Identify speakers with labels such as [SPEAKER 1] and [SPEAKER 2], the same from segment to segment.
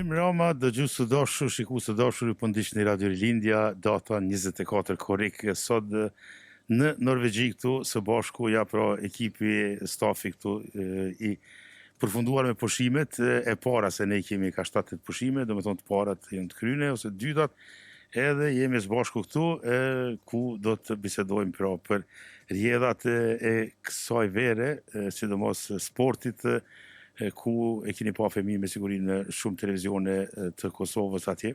[SPEAKER 1] Mirëmbrëma, dëgjues të dashur, shikues të dashur, ju po ndiqni Radio Rilindja, data 24 korrik, sot në Norvegji këtu, së bashku ja pra ekipi stafi këtu i përfunduar me pushimet e para se ne kemi ka 7 pushime, do me thonë të parat janë të kryne ose të dytat, edhe jemi së bashku këtu ku do të bisedojmë pra për rjedhat e kësaj vere, sidomos sportit, ku e keni pa fëmijë me siguri në shumë televizione të Kosovës atje,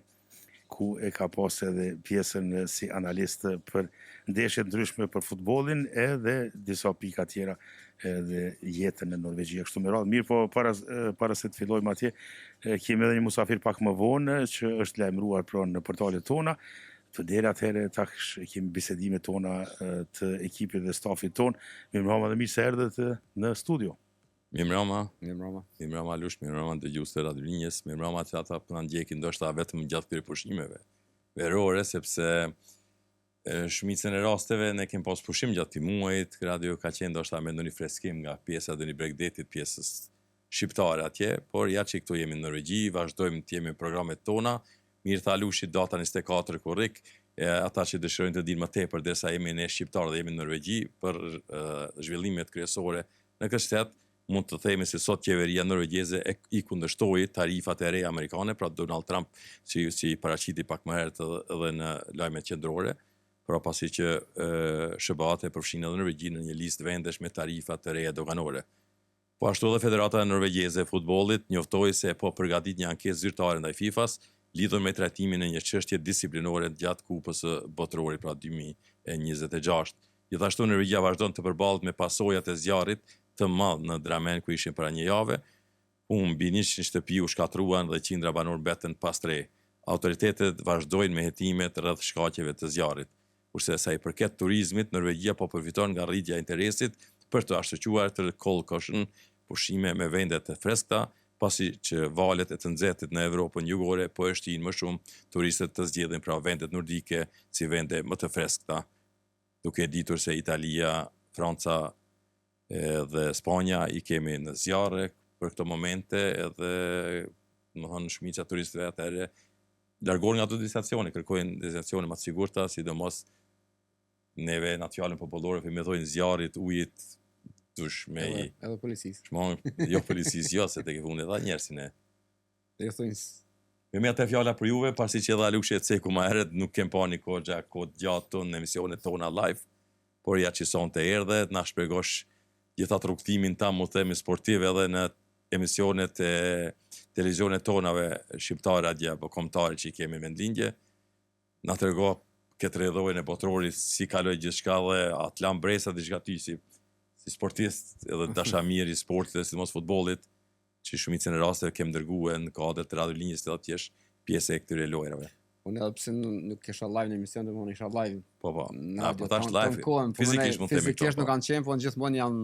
[SPEAKER 1] ku e ka pas edhe pjesën si analist për ndeshje ndryshme për futbollin edhe disa pika tjera edhe jetën në Norvegji kështu me radhë. Mirë, po para se të fillojmë atje, kemi edhe një musafir pak më vonë që është lajmëruar pra në portalet tona. Të deri atëherë tash kemi bisedimet tona të ekipit dhe stafit ton. Mirëmbrëma dhe mirë se erdhët në studio.
[SPEAKER 2] Mirëmbrëma Lush, mirëmbrëma dëgjues të Radio Rilindjes, mirëmbrëma që ata po na ndjekin ndoshta vetëm gjatë këtyre pushimeve verore, sepse shumicën e rasteve ne kemi pas pushim gjatë këtij muajit, radio ka qenë ndoshta me ndonjë freskim nga pjesa e Bregdetit, pjesës shqiptare atje, por ja që këtu jemi në Norvegji, vazhdojmë të jemi programet tona. Mirë tha Lushi, data 24 korrik, ata që dëshirojnë të dinë më tepër derisa jemi ne shqiptarë dhe jemi në Norvegji për zhvillimet kryesore në këtë shtet. Mund të themi se sot qeveria norvegjeze i kundërshtoi tarifat e reja amerikane, pra Donald Trump si paraqiti pak më herët edhe në lajmet qendrore, pra pasi që SBA-t e përfshin edhe Norvegjinë në një listë vendesh me tarifa të reja doganore. Po ashtu edhe Federata Norvegjeze e Futbollit njoftoi se po përgatit një ankesë zyrtare ndaj FIFA-s lidhur me trajtimin e një çështje disiplinore gjatë Kupës së Botërorit, pra 2026. Gjithashtu Norvegjia vazhdon të përballet me pasojat e zjarrit të madh në Drammen ku ishin para një jave, ku mbi 100 shtëpi u shkatruan dhe qindra banor mbetën pas tre. Autoritetet vazhdojnë me hetimet rreth shkaqeve të zjarrit. Kurse sa i përket turizmit, Norvegjia po përfiton nga rritja e interesit për të ashoquar të kollkoshen pushime me vende të freskëta, pasi që valet e të nxehtit në Evropën jugore po e shtin më shumë turistët të zgjedhin pra vendet nordike si vende më të freskëta. Duke ditur se Italia, Franca dhe Spanja i kemi në zjarre për këto momente edhe më thonë shumica turistëve atëherë largohen nga ato destinacione, kërkojnë destinacione më të sigurta, sidomos neve në fjalën popullore me thojnë zjarrit, ujit, dush me
[SPEAKER 3] edhe policisë.
[SPEAKER 2] Jo policisë, jo se tek fundi dha njerëzin e.
[SPEAKER 3] Dhe thonë
[SPEAKER 2] Me atë fjala për juve, pasi që dha Lushi e ceku më herët, nuk kem pa një kohë gjatë tonë në emisionet tona live, por ja që sonte erdhe, na shpjegosh gjithatë rrugtimin ta mu themi sportiv edhe në emisionet e televizionet tonave shqiptare atje apo kombëtare që i kemi vendlindje. Na trego këtë rrjedhojën e botrorit si kaloi gjithçka dhe atë lan bresa diçka ty si sportist edhe dashamir i sportit dhe sidomos futbollit, që shumicën e rasteve kem dërguar në kuadër të Radio Rilindjes të jesh pjesë e këtyre lojrave.
[SPEAKER 3] Unë edhe pse nuk kisha live në emision, domethënë isha live.
[SPEAKER 2] Po. Po tash live. Fizikisht mund të themi.
[SPEAKER 3] Fizikisht nuk kanë qenë, po gjithmonë janë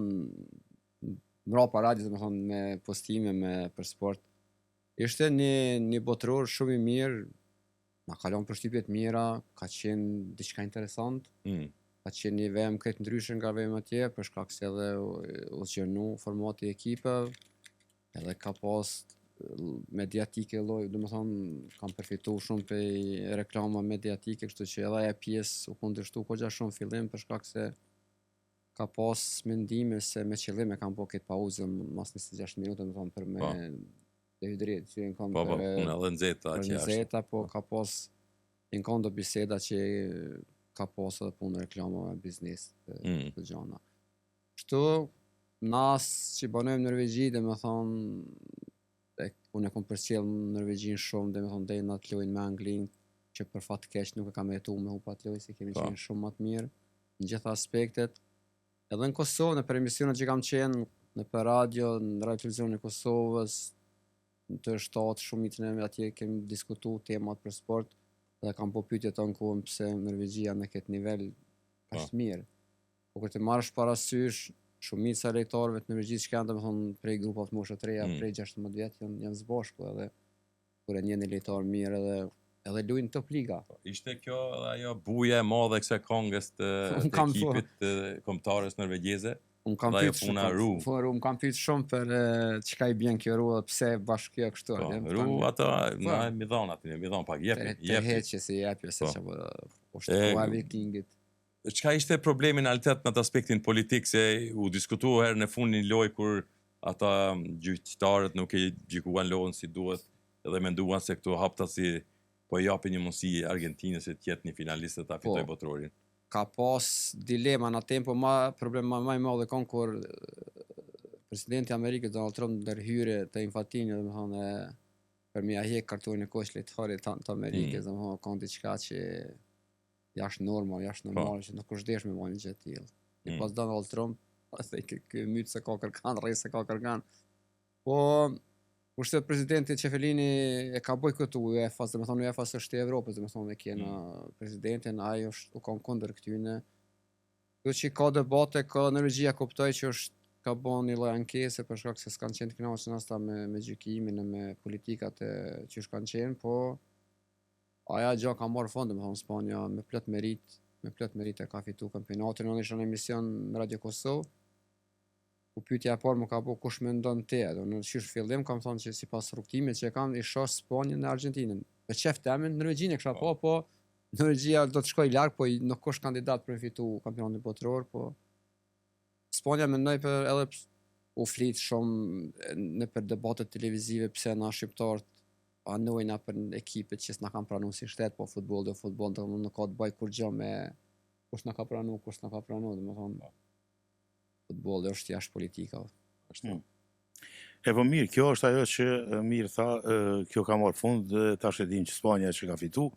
[SPEAKER 3] mbrapa radios, domethënë me postime për sport. Ishte një botror shumë i mirë, na kalon përshtypje të mira, ka qenë diçka interesant. Ka qenë një vem këtë ndryshe nga vem atje, për shkak se edhe u zgjenu formati i ekipeve, edhe ka pas mediatike lloj, domethënë kam përfituar shumë prej reklama mediatike, kështu që edhe ajo pjesë u kundërshtu goxha shumë fillim për shkak se ka pas mendime se me qëllim e kanë bërë këtë pauzë mas 26 minuta, domethënë për me dehidriet, që në kanë
[SPEAKER 2] për edhe
[SPEAKER 3] nxehta, po ka pas në kanë do biseda që ka pas edhe punë reklamave, biznes të gjana. Kështu nas që banojmë Norvegji, domethënë unë e kom përcjell Norvegjin shumë, domethënë deri në atë lojën me Anglinë, që për fat keq nuk e kam jetuar me hupa atë lojë, se kemi qenë shumë më të mirë në gjitha aspektet. Edhe në Kosovë, në për emisionet që kam qenë në për radio, në radio televizionin e Kosovës, në të shtatë shumicën e atje kemi diskutuar temat për sport, dhe kam po pyetje tonë kohën pse Norvegjia në këtë nivel ka të mirë. Po kur të marrësh parasysh shumica e lojtarëve të Norvegjisë që kanë domethënë prej grupave të moshës të reja, prej 16 vjet janë së bashku edhe kur e njeh një lojtar mirë edhe edhe luajnë top liga.
[SPEAKER 2] Ishte kjo edhe ajo buja e madhe kësaj këngës të ekipit kombëtarës norvegjeze.
[SPEAKER 3] Unë kam
[SPEAKER 2] Dhe ajo
[SPEAKER 3] pyet
[SPEAKER 2] puna Ru.
[SPEAKER 3] Unë kam pyet shumë për çka i bën kjo Ru dhe pse bashkë kjo kështu.
[SPEAKER 2] Ru ata na mi dhon aty, mi dhon pak jepi.
[SPEAKER 3] Heqë si jepi se çfarë është koha e Vikingit.
[SPEAKER 2] Çka ishte problemi në realitet në atë aspektin politik se u diskutua herë në fund një lojë kur ata gjyqtarët nuk e gjykuan lojën si duhet edhe menduan se këtu haptasi po japin një mundësi Argentinës se të jetë një finalist të ta fitojë botrorin.
[SPEAKER 3] Ka pas dilema në tempo problema më i madh kanë kur presidenti i Amerikës Donald Trump ndërhyre të Infantino, domethënë për mia hiq kartonin e koç lejtarit të Amerikës, domethënë kanë diçka që jashtë normal që nuk është desh me marrë një gjë të tillë. I pas Donald Trump, pastaj ky myt se ka kërkan, rreth se ka kërkan. Po kurse presidenti Çefelini e ka bojkotu UEFA, domethënë UEFA është e Evropës, domethënë që në presidentin ai është u kanë kundër këtyne. Kjo që ka debate, ka Norvegjia kuptoj që është ka bën një lloj ankese për shkak se s'kan qenë të kënaqur asta me gjykimin e me politikat e që kanë qenë, po aja gjë ka marrë fund, domethënë Spanja me plot merit e ka fituar kampionatin. Unë isha në emision në Radio Kosovë. U pyetja e parë më ka bëu kush mendon ti? Në qysh fillim kam thënë që sipas rrugtimit që kam i shoh Spanjën në Argentinën. Me çef temën Norvegjinë kisha po Norvegjia do të shkojë larg, po nuk është kandidat për fitu kampionatin botror, po Spanja mendoj për edhe u flit shumë në për debatet televizive pse na shqiptarët anojna për ekipet që s'na kanë pranuar si shtet, po futboll nuk ka të bëj kur gjë me kush na ka pranuar, domethënë futbolli është jashtë politika.
[SPEAKER 1] E po mirë, kjo është ajo që mirë tha, kjo ka marrë fund, tash e dim që Spanja që ka fitu,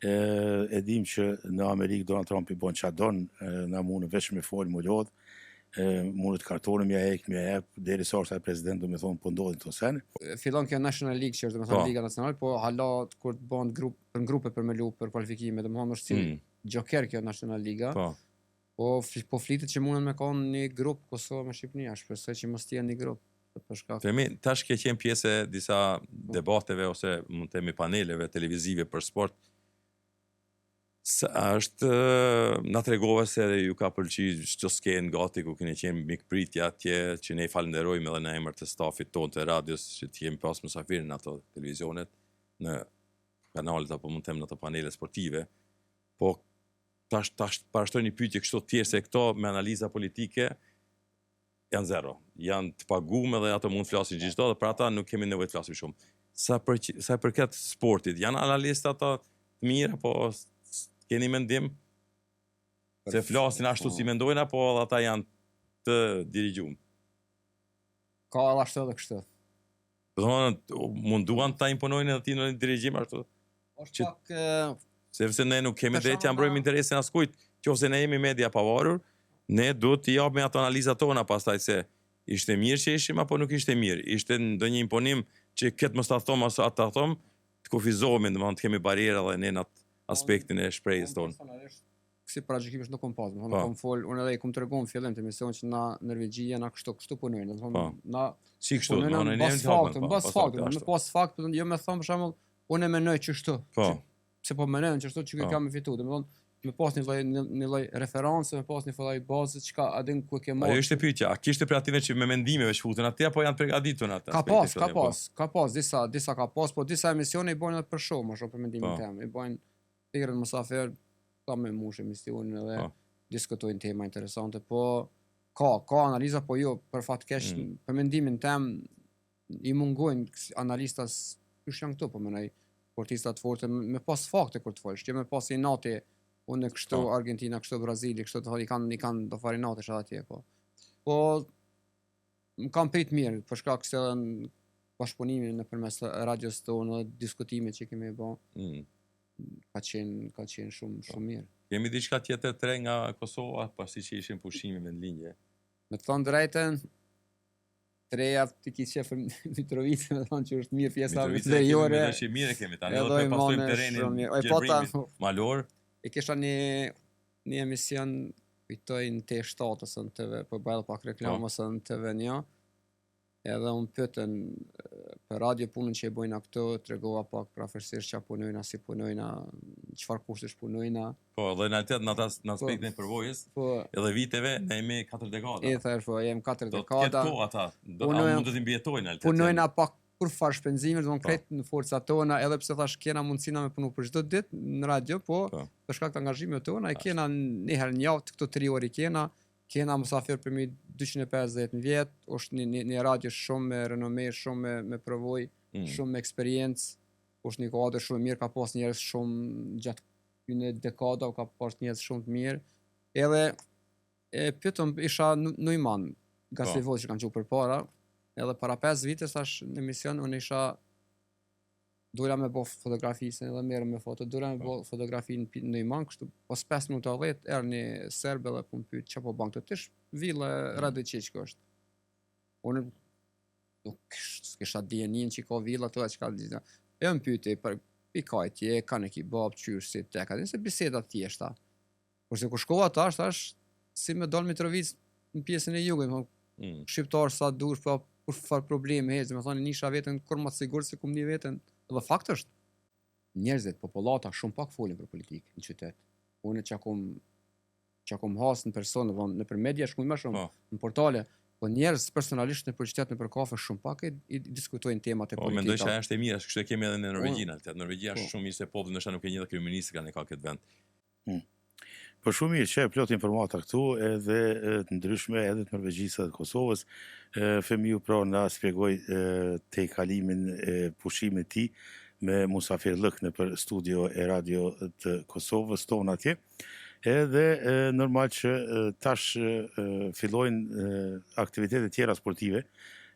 [SPEAKER 1] e dim që në Amerikë Donald Trump i bën çfarë don, na mund veç me fol më lodh, mund të kartonë mja jep, deri sa është ai president, do me thonë, po ndodhin të sene.
[SPEAKER 3] Fillon kjo National League, që është domethënë Liga Nacionale, po hala kur të bën grupe për me lup për kualifikime, domethënë është si Joker kjo National Liga. Po flitet që mundën me kanë një grup Kosovë me Shqipënia, shpresoj që mos të jenë një grup.
[SPEAKER 2] Femi, tash ke qenë pjesë e disa debateve ose mund të themi paneleve televizive për sport. Na tregova se ju ka pëlqyer çdo skenë gati ku keni qenë mikpritja atje, që ne i falenderojmë edhe në emër të stafit tonë të radios që të jemi pas mysafirë në ato televizionet, në kanalet apo mund të them në ato panele sportive. Po tash parashtoj një pyetje kështu të tjerë se këto me analiza politike janë zero. Janë të paguar dhe ato mund të flasin gjithçka dhe për ata nuk kemi nevojë të flasim shumë. Sa përket sportit, janë analistë ata të mirë apo keni mendim se flasin ashtu si mendojnë apo ata janë të dirigjuar?
[SPEAKER 3] Ka edhe ashtu edhe kështu.
[SPEAKER 2] Do të thonë munduan ta imponojnë edhe ti në dirigjim ashtu.
[SPEAKER 3] Është pak
[SPEAKER 2] sepse ne nuk kemi drejt të mbrojmë interesin askujt, qofse ne jemi media pavarur, ne duhet të japim ato analizat tona pastaj se ishte mirë që ishim apo nuk ishte mirë. Ishte ndonjë imponim që këtë mos ta thom ose ata thom, të kufizohemi, domethënë të kemi bariera dhe ne në aspektin e shprehjes tonë.
[SPEAKER 3] Si paragjykimesh nuk kam pas, domethënë kam fol, unë edhe i kam treguar në fillim të emisionit që na Norvegjia na kështu punojnë, domethënë na
[SPEAKER 2] si kështu,
[SPEAKER 3] në pas fakt, jo më thon për shembull, unë mendoj që kështu. Se po mendojnë që kështu që kam fitu, domethënë me pas një lloj referencë, me pas një lloj bazë çka a din ku e ke marrë.
[SPEAKER 2] Ajo ishte pyetja, a kishte për ative që me mendimeve shfutën atë apo janë përgatitur atë?
[SPEAKER 3] Ka pas disa ka pas, po disa emisione i bojnë edhe për show, më shumë për mendimin tim. I bojnë thirrën mysafir, ka me mush emisionin edhe diskutojnë tema interesante, po ka analiza, po jo për fat keq për mendimin tim i mungojnë analistas kush janë këtu, po mendoj sportistat fortë me pas fakte kur të folsh, që me pas i nati unë kështu Argentina, kështu Brazili, kështu të i kanë do farinate edhe atje, po. Po më kam prit mirë për shkak se bashkëpunimi nëpërmes radios tonë, diskutimit që kemi bërë. Ka qenë shumë mirë.
[SPEAKER 2] Kemi diçka tjetër të re nga Kosova, pasi që ishin pushime me linje.
[SPEAKER 3] Me të thonë drejtën, treja të ki qefë Mitrovicë, me thonë që është mirë pjesa veriore.
[SPEAKER 2] Mitrovicë kemi mirë kemi tani, edhe të pastojmë terenin gjelbrimin malor.
[SPEAKER 3] E kisha një emision, kujtoj në T7 ose në TV, po bëjë pak reklamë ose në TV1, Edhe unë pyetën për radio punën që e bojna këto, tregova pak për afërsisht çfarë punojna, si punojna, çfarë kushtesh punojna.
[SPEAKER 2] Po, dhe në aspektin e përvojës, edhe viteve, ne jemi 4 dekada.
[SPEAKER 3] E thash, po, jem 4
[SPEAKER 2] Do të
[SPEAKER 3] dekada.
[SPEAKER 2] ketë ko ata, mund të t'imbijetojnë.
[SPEAKER 3] Punojna pak kur farë shpenzimit, do në kretë në forcat tona, edhe pse thash kena mundësina me punu për çdo ditë në radio, po për shkak të angazhimit tona, e kena një herë në javë, këto 3 orë i kena musafir për mi 250 në vjetë, është një radio shumë me renome, shumë me përvoj, shumë me eksperiencë, është një kuadër shumë mirë, ka pas njerëz shumë gjatë këtyne dekada, ka pas njerëz shumë të mirë, edhe pyetëm isha Neumann, Gazevoz që kanë qenë përpara, edhe para 5 vite thash në emision unë isha dola me bo fotografisën edhe merrem me foto, dola me bo fotografinë në Neumann, kështu pas 5 minuta 10 erë një serb edhe po më pyet çfarë po bën këtu, tish villa Radio Çeçko është. Unë nuk kisha dijenin që ka villa ato çka di. E më pyeti për pikajtje, kanë ekibab, qysh si tek atë, se biseda të thjeshta. Kurse kur shkova tash si me dal Mitrovic në pjesën e jugut, shqiptar sa dush, po kur far probleme hezë, më thonë nisha veten kur më sigurt se kum një veten. Dhe fakt është, njerëzit, popullata shumë pak folin për politikë në qytet. Unë që kom hasë në personë, në për media shkuj më shumë, në portale, po njerëz personalisht në për qytet, në për kafe shumë pak i diskutojnë temat e politikë.
[SPEAKER 2] Po, mendoj që është e mirë, kështu e kemi edhe në Norvegjina. Norvegjia është shumë mirë se popullin ndoshta nuk e njeh dhe kryeministri kanë ka këtë vend.
[SPEAKER 1] Po shumë mirë që plot informata këtu edhe të ndryshme edhe të Norvegjisë dhe Kosovës. Femiu pra na shpjegoi te kalimin e pushimit të tij me Musafir Lëk në për studio e radio të Kosovës tonë atje. Edhe normal që tash fillojnë aktivitete tjera sportive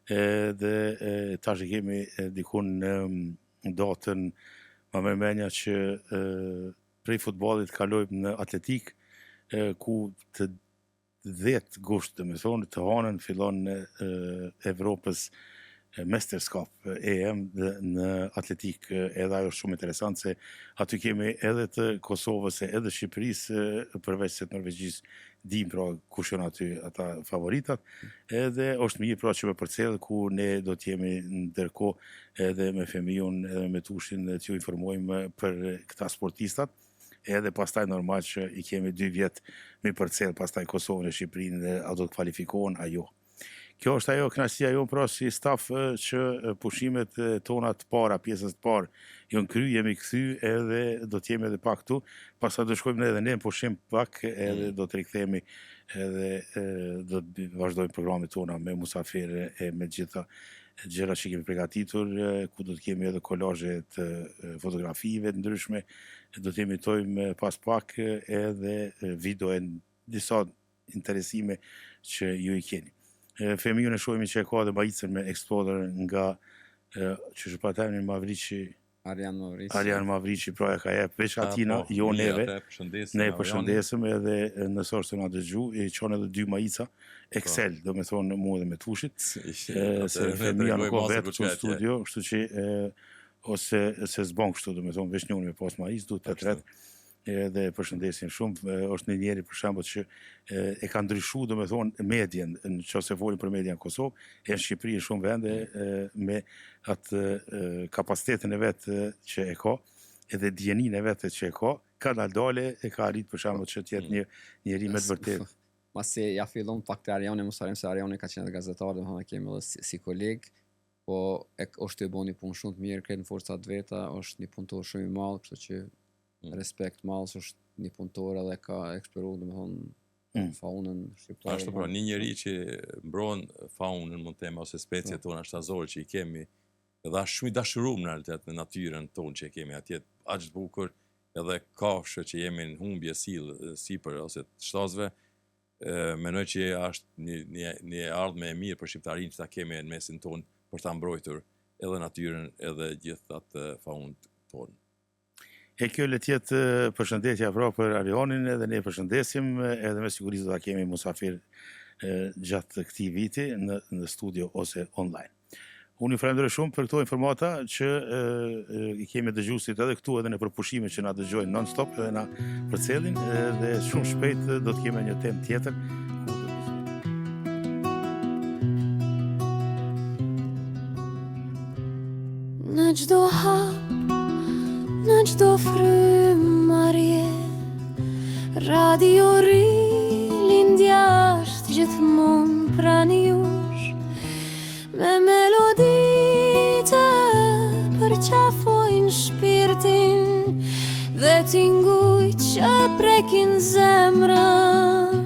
[SPEAKER 1] dhe tash e kemi dikun në datën më mërmenja që prej futbollit kalojmë në atletik, ku të 10 gusht, dhe me thonë, të hanën fillon në Evropës Mesterskap EM në atletik, edhe ajo shumë interesant se aty kemi edhe të Kosovës edhe Shqipërisë, përveç se të Norvegjisë dim pra kush janë aty ata favoritat, edhe është mirë pra që me përcjell ku ne do të jemi ndërkohë edhe me Femiun edhe me Tushin që ju informojmë për këta sportistat. Edhe pastaj normal që i kemi 2 vjetë me përcjell pastaj Kosovën e Shqipërinë dhe a do të kvalifikohen ajo. Kjo është ajo kënaqësia jonë pra si staf që pushimet tona të para, pjesës të parë, janë kry, jemi kthy edhe do të jemi edhe pak këtu, pastaj do shkojmë edhe ne në pushim pak edhe do të rikthehemi edhe do të vazhdojmë programet tona me Musafir e me gjitha gjëra që kemi përgatitur, ku do të kemi edhe kolazhe të fotografive të ndryshme, do të emitojmë pas pak edhe video e disa interesime që ju i keni. Femiu në shohimi që e ka dhe bajicën me Explorer nga që shpatajnë Mavrici Arjan Mavrici, pra e ka jep veç atina, jo neve, ne përshëndesim edhe nëse është të nga dëgju, i qonë edhe 2 majica, Excel, do me thonë mu edhe me Tushit, se Femia nuk o vetë që në studio, kështu që ose se zbon kështu, do me thonë veç njën me pas majic, du të tret, edhe përshëndesin shumë, është një njeri për shembull që e ka ndryshu, do me thonë, medjen, në që se folin për medjen në Kosovë, e në Shqipëri në shumë vende, me atë kapacitetin e vetë që e ka, edhe djenin e vetë që e ka dale e ka arrit për shembull që tjetë një njeri me të vërtet.
[SPEAKER 3] Masi ja fillon pak të Arjani, Musarim se Arjani ka qenë gazetar, dhe më kemi edhe si koleg, po është të bo një punë shumë të mirë, kretë në forcat veta, është një punëtor shumë i madh, kështu që respekt malës është një punëtor edhe ka eksperu, dhe me thonë, faunën shqiptare.
[SPEAKER 2] Ashtu pra, një njeri që mbron faunën, mund të ose speciet tona shtazore që i kemi, edhe është shumë i dashurum në realitet me natyren tonë që i kemi atje, aq të bukur, edhe kafshë që jemi në humbje sipër ose të shtazve, menoj që është një ardhme e mirë për shqiptarin që ta kemi në mesin tonë për ta mbrojtur edhe natyren edhe gjithë atë faunën tonë.
[SPEAKER 1] E kjo le tjetë përshëndetja pra për Arionin edhe ne përshëndesim edhe me sigurisë do ta kemi Musafir gjatë këtij viti në studio ose online. Unë ju falenderoj shumë për këto informata që i kemi dëgjuesit edhe këtu edhe në përpushime që na dëgjojnë non-stop edhe na përcjellin dhe shumë shpejt do të kemi një temë tjetër.
[SPEAKER 4] çdo hap, në çdo frymarrje, Radio Rilindja është gjithmonë pranë jush, me meloditë përqafojnë shpirtin dhe tingujt që prekin zemrën.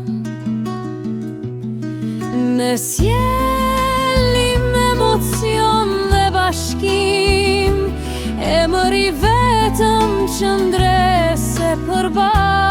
[SPEAKER 4] Ne sjellim emocion dhe bashkim, emëri vetëm qëndrese përballë.